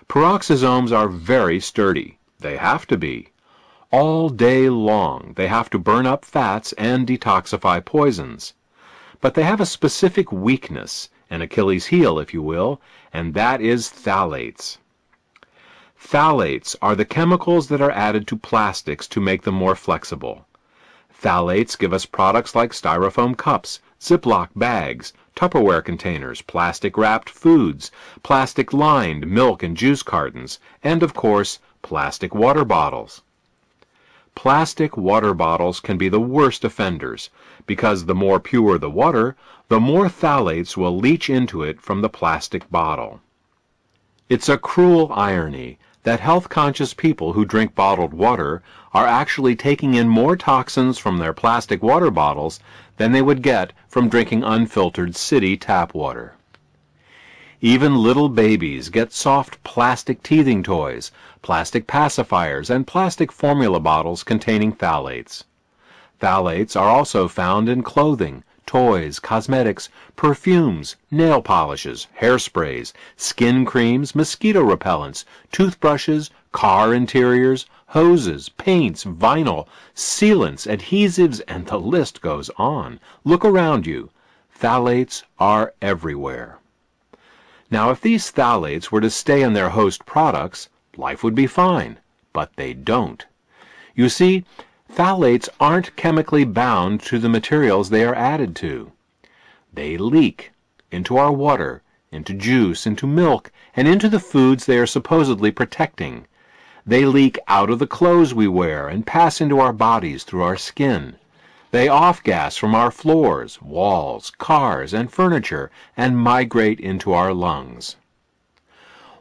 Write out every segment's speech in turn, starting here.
Peroxisomes are very sturdy. They have to be. All day long, they have to burn up fats and detoxify poisons. But they have a specific weakness, an Achilles heel, if you will, and that is phthalates. Phthalates are the chemicals that are added to plastics to make them more flexible. Phthalates give us products like styrofoam cups, Ziploc bags, Tupperware containers, plastic-wrapped foods, plastic-lined milk and juice cartons, and, of course, plastic water bottles. Plastic water bottles can be the worst offenders, because the more pure the water, the more phthalates will leach into it from the plastic bottle. It's a cruel irony that health-conscious people who drink bottled water are actually taking in more toxins from their plastic water bottles than they would get from drinking unfiltered city tap water. Even little babies get soft plastic teething toys, plastic pacifiers, and plastic formula bottles containing phthalates. Phthalates are also found in clothing, toys, cosmetics, perfumes, nail polishes, hairsprays, skin creams, mosquito repellents, toothbrushes, car interiors, hoses, paints, vinyl, sealants, adhesives, and the list goes on. Look around you. Phthalates are everywhere. Now, if these phthalates were to stay in their host products, life would be fine, but they don't. You see, phthalates aren't chemically bound to the materials they are added to. They leak into our water, into juice, into milk, and into the foods they are supposedly protecting. They leak out of the clothes we wear and pass into our bodies through our skin. They off-gas from our floors, walls, cars, and furniture and migrate into our lungs.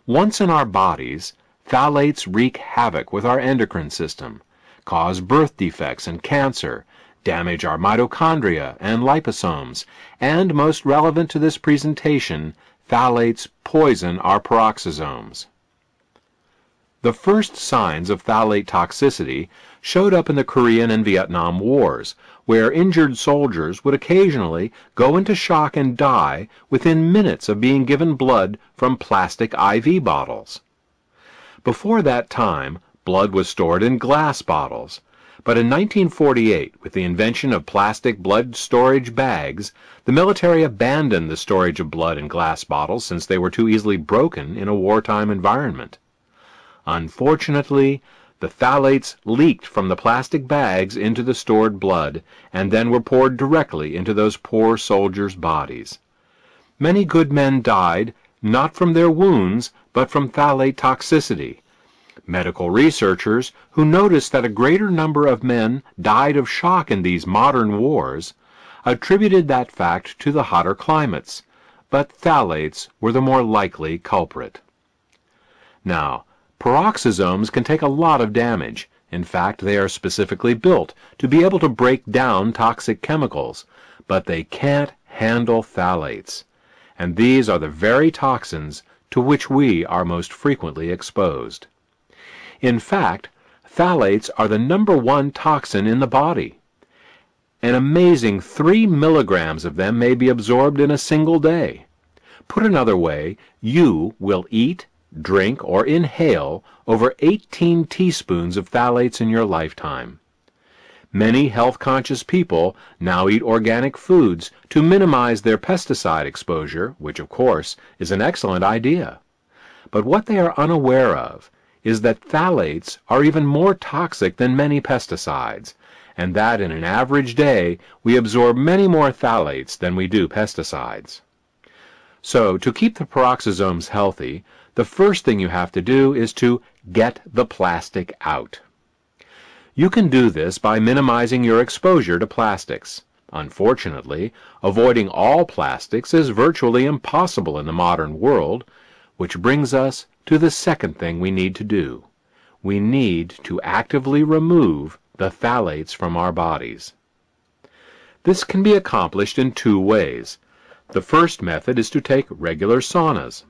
Once in our bodies, phthalates wreak havoc with our endocrine system, cause birth defects and cancer, damage our mitochondria and liposomes, and, most relevant to this presentation, phthalates poison our peroxisomes. The first signs of phthalate toxicity showed up in the Korean and Vietnam Wars, where injured soldiers would occasionally go into shock and die within minutes of being given blood from plastic IV bottles. Before that time, blood was stored in glass bottles, but in 1948, with the invention of plastic blood storage bags, the military abandoned the storage of blood in glass bottles since they were too easily broken in a wartime environment. Unfortunately, the phthalates leaked from the plastic bags into the stored blood and then were poured directly into those poor soldiers' bodies. Many good men died not from their wounds, but from phthalate toxicity. Medical researchers, who noticed that a greater number of men died of shock in these modern wars, attributed that fact to the hotter climates, but phthalates were the more likely culprit. Now, peroxisomes can take a lot of damage. In fact, they are specifically built to be able to break down toxic chemicals, but they can't handle phthalates. And these are the very toxins to which we are most frequently exposed. In fact, phthalates are the #1 toxin in the body. An amazing 3 milligrams of them may be absorbed in a single day. Put another way, you will eat, drink, or inhale over 18 teaspoons of phthalates in your lifetime. Many health-conscious people now eat organic foods to minimize their pesticide exposure, which, of course, is an excellent idea. But what they are unaware of is that phthalates are even more toxic than many pesticides, and that in an average day we absorb many more phthalates than we do pesticides. So, to keep the peroxisomes healthy, the first thing you have to do is to get the plastic out. You can do this by minimizing your exposure to plastics. Unfortunately, avoiding all plastics is virtually impossible in the modern world, which brings us to the second thing we need to do. We need to actively remove the phthalates from our bodies. This can be accomplished in 2 ways. The first method is to take regular saunas.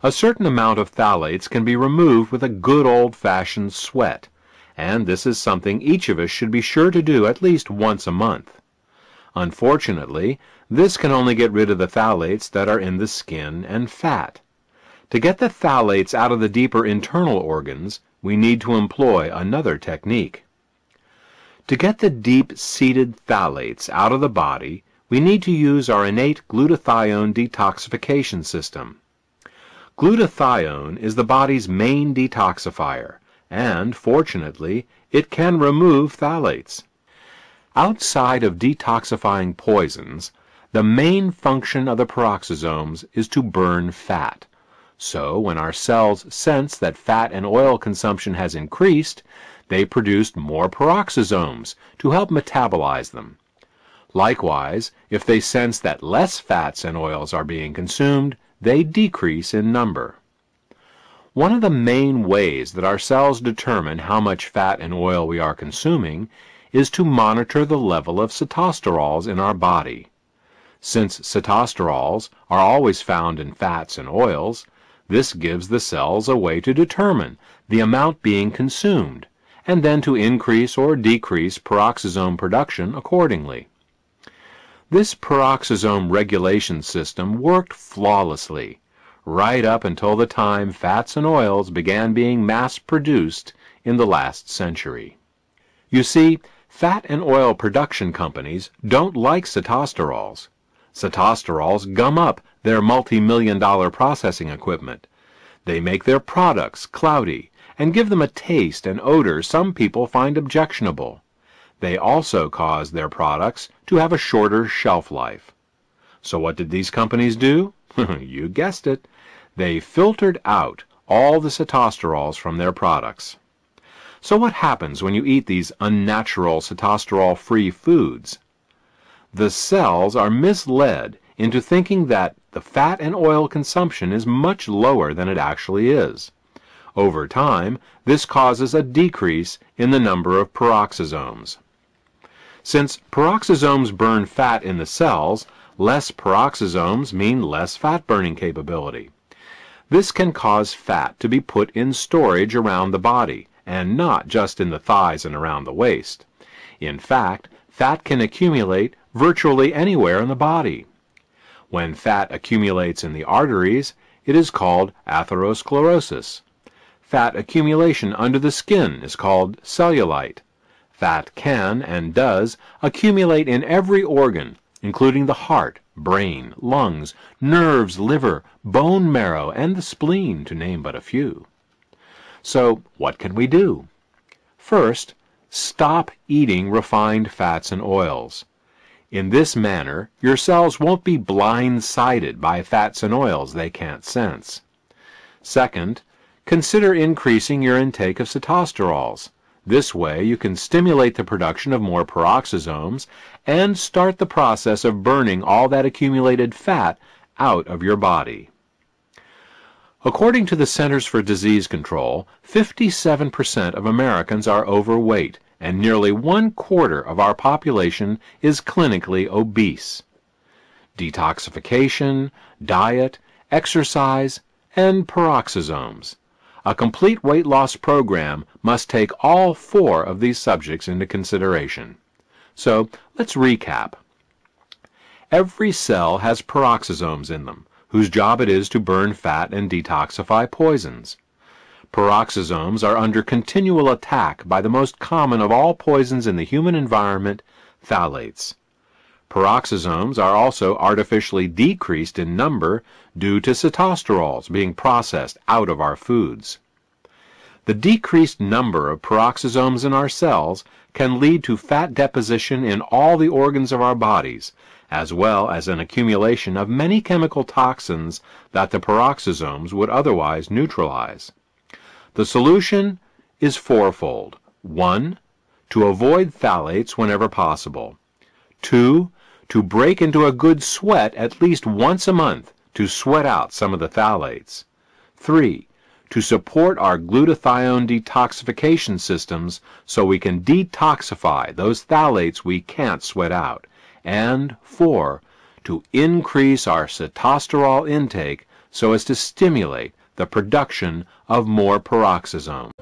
A certain amount of phthalates can be removed with a good old-fashioned sweat, and this is something each of us should be sure to do at least once a month. Unfortunately, this can only get rid of the phthalates that are in the skin and fat. To get the phthalates out of the deeper internal organs, we need to employ another technique. To get the deep-seated phthalates out of the body, we need to use our innate glutathione detoxification system. Glutathione is the body's main detoxifier, and, fortunately, it can remove phthalates. Outside of detoxifying poisons, the main function of the peroxisomes is to burn fat. So, when our cells sense that fat and oil consumption has increased, they produce more peroxisomes to help metabolize them. Likewise, if they sense that less fats and oils are being consumed, they decrease in number. One of the main ways that our cells determine how much fat and oil we are consuming is to monitor the level of sitosterols in our body. Since sitosterols are always found in fats and oils, this gives the cells a way to determine the amount being consumed, and then to increase or decrease peroxisome production accordingly. This peroxisome regulation system worked flawlessly, right up until the time fats and oils began being mass-produced in the last century. You see, fat and oil production companies don't like sitosterols. Sitosterols gum up their multi-million-dollar processing equipment. They make their products cloudy and give them a taste and odor some people find objectionable. They also cause their products to have a shorter shelf life. So what did these companies do? You guessed it. They filtered out all the sitosterols from their products. So what happens when you eat these unnatural sitosterol-free foods? The cells are misled into thinking that the fat and oil consumption is much lower than it actually is. Over time, this causes a decrease in the number of peroxisomes. Since peroxisomes burn fat in the cells, less peroxisomes mean less fat-burning capability. This can cause fat to be put in storage around the body, and not just in the thighs and around the waist. In fact, fat can accumulate virtually anywhere in the body. When fat accumulates in the arteries, it is called atherosclerosis. Fat accumulation under the skin is called cellulite. Fat can and does accumulate in every organ, including the heart, brain, lungs, nerves, liver, bone marrow, and the spleen, to name but a few. So, what can we do? First, stop eating refined fats and oils. In this manner, your cells won't be blindsided by fats and oils they can't sense. Second, consider increasing your intake of sitosterols. This way, you can stimulate the production of more peroxisomes and start the process of burning all that accumulated fat out of your body. According to the Centers for Disease Control, 57% of Americans are overweight, and nearly 1/4 of our population is clinically obese. Detoxification, diet, exercise, and peroxisomes. A complete weight loss program must take all 4 of these subjects into consideration. So, let's recap. Every cell has peroxisomes in them, whose job it is to burn fat and detoxify poisons. Peroxisomes are under continual attack by the most common of all poisons in the human environment, phthalates. Peroxisomes are also artificially decreased in number due to sitosterols being processed out of our foods. The decreased number of peroxisomes in our cells can lead to fat deposition in all the organs of our bodies, as well as an accumulation of many chemical toxins that the peroxisomes would otherwise neutralize. The solution is fourfold. 1. To avoid phthalates whenever possible. 2. To break into a good sweat at least once a month to sweat out some of the phthalates. 3. To support our glutathione detoxification systems so we can detoxify those phthalates we can't sweat out. And 4. To increase our sitosterol intake so as to stimulate the production of more peroxisomes.